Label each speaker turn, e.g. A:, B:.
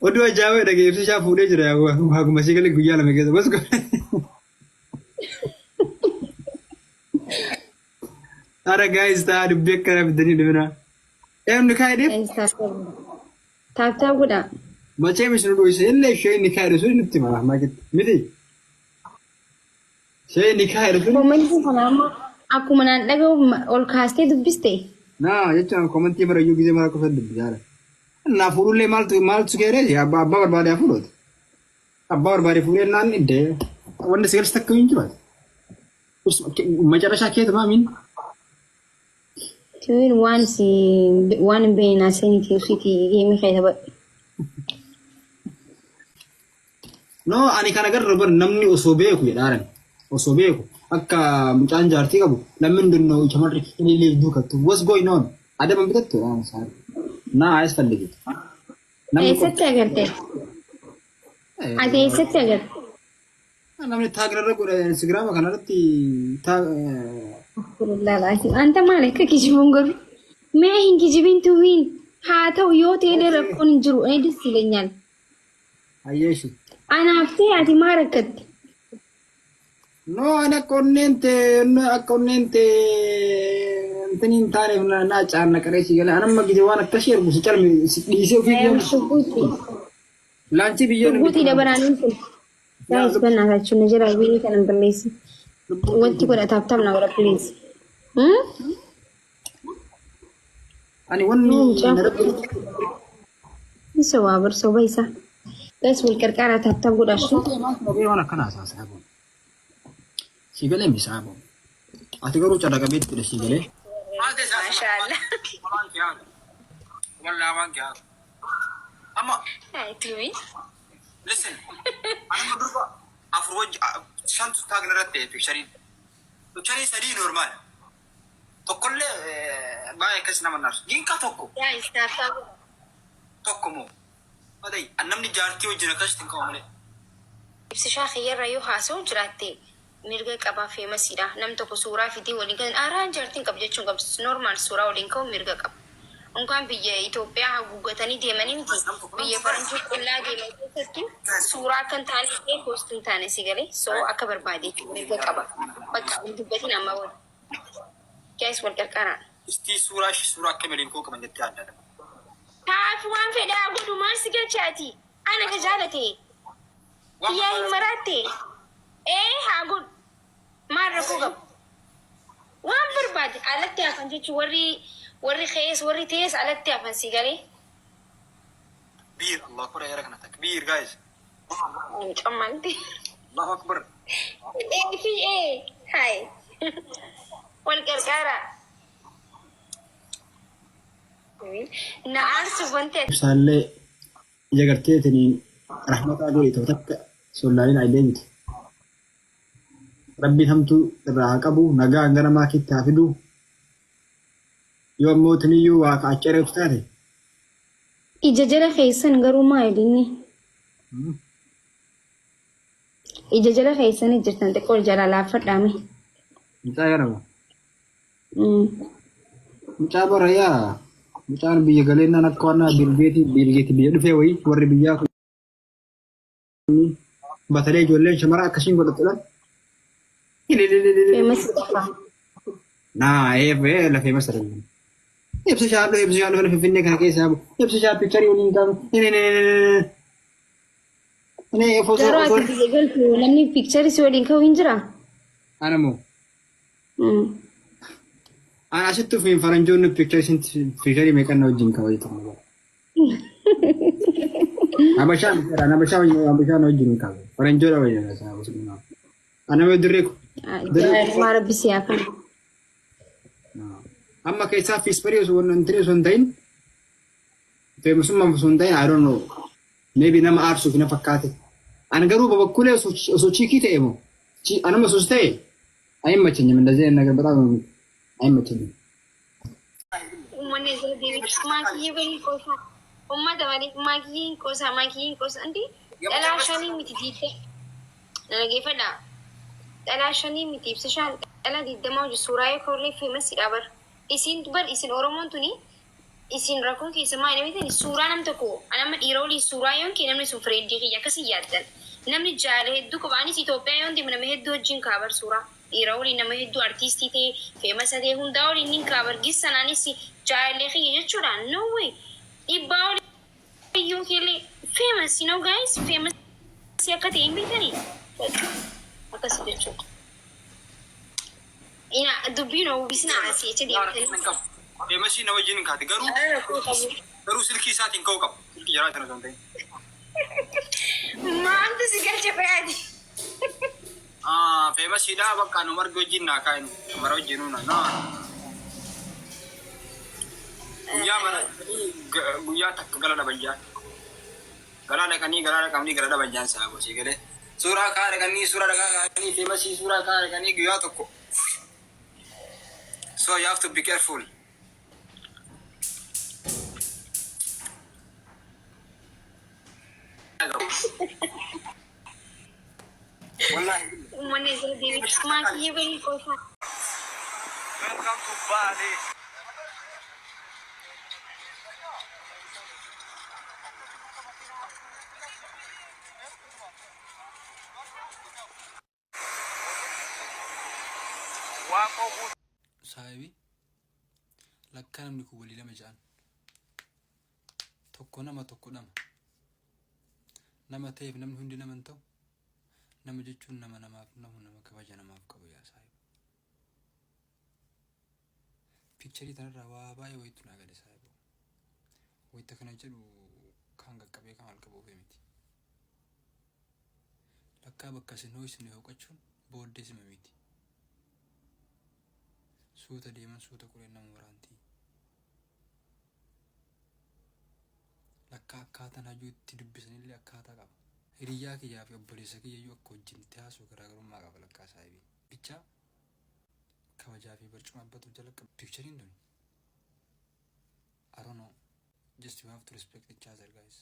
A: Oduu ajaa'ibaa dhageeffisa isaa fuudhee jira akkuma asii galee guyyaa lama keessa bas godhe. Ara gaayis ta'a dubbii akkana bitanii dhufna. Eenyu kaa'edheef?
B: Taattaa godha.
A: Macee misinu dhuunfaa illee ishee inni kaa'edhe sun nutti mala maakitti miti. Ishee inni kaa'edhe sun.
B: Komantii kana amma akkuma naan dhaga'u ol kaastee dubbiste.
A: Naa jechuun komantii barayyuu gisee mara qofa dubbisaadha. Naa fuudhullee maaltu geeree abbaa barbaade haa fuudhatu. Abbaa barbaade fuudhee naan iddee wanti sigalas takka hin jiru. Macarashaa keetu maamiin.
B: Tuwin waan beena seeniti usiiti himi khayta ba.
A: No ani kana garra bar namni osoo beeku jedhaaran osoo beeku akka mucaan jaartii qabu lammin donnoo shamarri illee duukattu what's going on adama bitattu saa naa ayes falligi
B: Eessatti agarte? Ati eessatti agarte?
A: namni taagrarra godha Instagram kanarratti
B: Anta maal akka kijibuun godhu? Mee hin kijibin tuwiin haa ta'u yoo ta'e rakkoon hin jiru ani dis ileenyaan.
A: ayyeeshi
B: Anaaftee ati maal rakkatte?
A: no ana konnente antinin taane na caanna qareesi gala anamma gide waan akkasii ergu si calmi dhiisee ofii laanchi biyyoon
B: Guutii dabaraanin kun. Guys, banaakachuu na jira biyyi kanan balleessi. Wanti godha taaptaam na godha please.
A: ani wanni
B: Isa waa barsoo baysa. Guys, wal qarqara taaptaam godhashu.
A: waan akkana asaasaa si galee misaabu ati garuu cadhaqa beetti si galee
B: Mashallah.
A: wallah waan kyaa amma
B: Hai tuwi.
A: listen anama durba afur wajji shantu taagnarratti picturii sadii normaal tokkollee baay'ee akkas nama narsu ginqaa
B: Guys, taaptaam.
A: tokko moo adai annamni jaartii wajjin akkasitti hin qabu malee
B: Ibsishaa khiyyarra yoo haasa'u jiraatte mirga qabaa feemasiidha. Nam tokko suuraa fidii waliin kan aaraan jaartiin qabu jechuun qabs normaal suuraa waliin ka'u mirga qaba. Unkaan biyya Itoophiyaa haguuggatanii deemanii miti biyya faranjii qullaa deeman keessatti suuraa kan taane ta'e poostiin taane si galee soo akka barbaade mirga qaba. Bakka dubbatiin amma wal. Gaayis wal qarqaraan.
A: istii suuraa akka maliin koo qaban jettee adda adda
B: Taafi waan fedhaa godhu maal si galchaati? Ana ka jaalate. Yaa hin maraatte. Haa godhu. Maal rakkoo qabu? Waan barbaade alatti hafan jechuun warri kees warri tees alatti hafan si galee.
A: biir allah kura yara kana takbiir guys
B: Cammanti.
A: allahu akbar
B: Fi hai. Wal qarqara. Na aarsu wanti
A: ibsaallee ija garteetiniin rahmataa godhe takka sollaalin ayilee miti rabbiin hamtuu irraa haa qabu nagaa gara maakitti haa fidu yoo ammoo tiniyyuu waa ka'achereef taate
B: ija jala keessan garuu maalinni. Ija jala keessan jirtan xiqqoo jala laaffadhaame.
A: mucaa yarama mucaa barayaa mucaan biyya galeennaan akka waan biilgeeti biyya dhufee wayii warri biyyaa kun batalee ijoolleen shamaraa akkasiin godhatudha. Naa lafee masara ibsa shaalloo lafa finfinnee kana keessaa ibsa shaa piikcharii waliin qabu.
B: Garuu ati biyya galtu namni piikcharii si waliin ka'u hin jiraa?
A: Ana moo ana asitti ufiin faranjoonni piikcharii meeqannaa wajjin qaba jechuudha. Habashaan wajjin qaba faranjoodha wajjin qaba. Ana mee dirree ku.
B: Maa rabbisi yaa kana.
A: Amma keessaa fiisparii osoo hin ta'in feemusummaa osoo hin ta'in I don't know maybe nama aarsuuf na fakkaate. Ani garuu babakkulee osoo chiikii ta'e moo anama osoo ta'e አይመቸኝም እንደዚህ አይነት ነገር በጣም አይመቸኝም።
B: Dhalaashanii miti ibsishaan dhala digdamaa hojii suuraa yoo korlee feemas dhabar isin oromoon tuni isin rakkoon keessa maal namni suuraa nam tokko anama dhiira olii suuraa yoon kee namni sun fireendii kiyya akkasii yaaddan namni jaala hedduu qabaanis Itoophiyaa yoon deemu nama hedduu wajjin kaabar suuraa dhiira olii nama hedduu artiistii ta'e feemasa ta'e hundaa olii nin kaabar gissanaanis jaalallee kiyya jechuudha no way dhibbaa olii yoo keellee famous you know guys famous akka ta'e hin beekanii akkasii jechuudha. Ina dubbiin oobisna asii jecha deemtanii.
A: Famous nama wajjin hin kaate garuu silkii isaatiin ka'uu qaba. Silkii jaraa sana ta'e.
B: Maaltu si galcha fayyadi?
A: Famous dha bakka nu marga wajjin naa kaa'inu mara wajjin nuuna. Guyyaa takka gala dhabayyaa. Gala dhaqanii gala dhaqamanii gala dhabayyaan isaa boosii galee. Suuraa kaa dhaqanii suuraa dhaqaa kaa'anii famous suuraa kaa dhaqanii guyyaa tokko. So you have to be careful.
B: Uummanni isa deebiin maatii bahii qofa.
C: Welcome to Bali.
D: Saahibi lakka namni kun walii lama ja'an tokko nama ta'eef namni hundi nama hin ta'u nama jechuun nama kabaja namaaf qabu yaa saahibi. Piikcharii tanarraa waa baay'ee wayitu naa gale saahibi. Wayita kana jedhu kan qaqqabee kan qabuuf miti. Lakkaa bakka isin ho'isin hooqachuun booddee sima miti. Suuta deeman suuta qoreen nama waraantii. Lakka akkaataan hajuu itti dubbisanillee akkaataa qaba. Hiriyyaa kiyyaa fi obboleessa kiyyayyuu akka wajjin itti haasoo garaagarummaa qaba lakkaa saahibii. Bichaa kabajaa fi barcuma abbatuuf jala qaba. Picturing done. I don't know. Just you have to respect each other guys.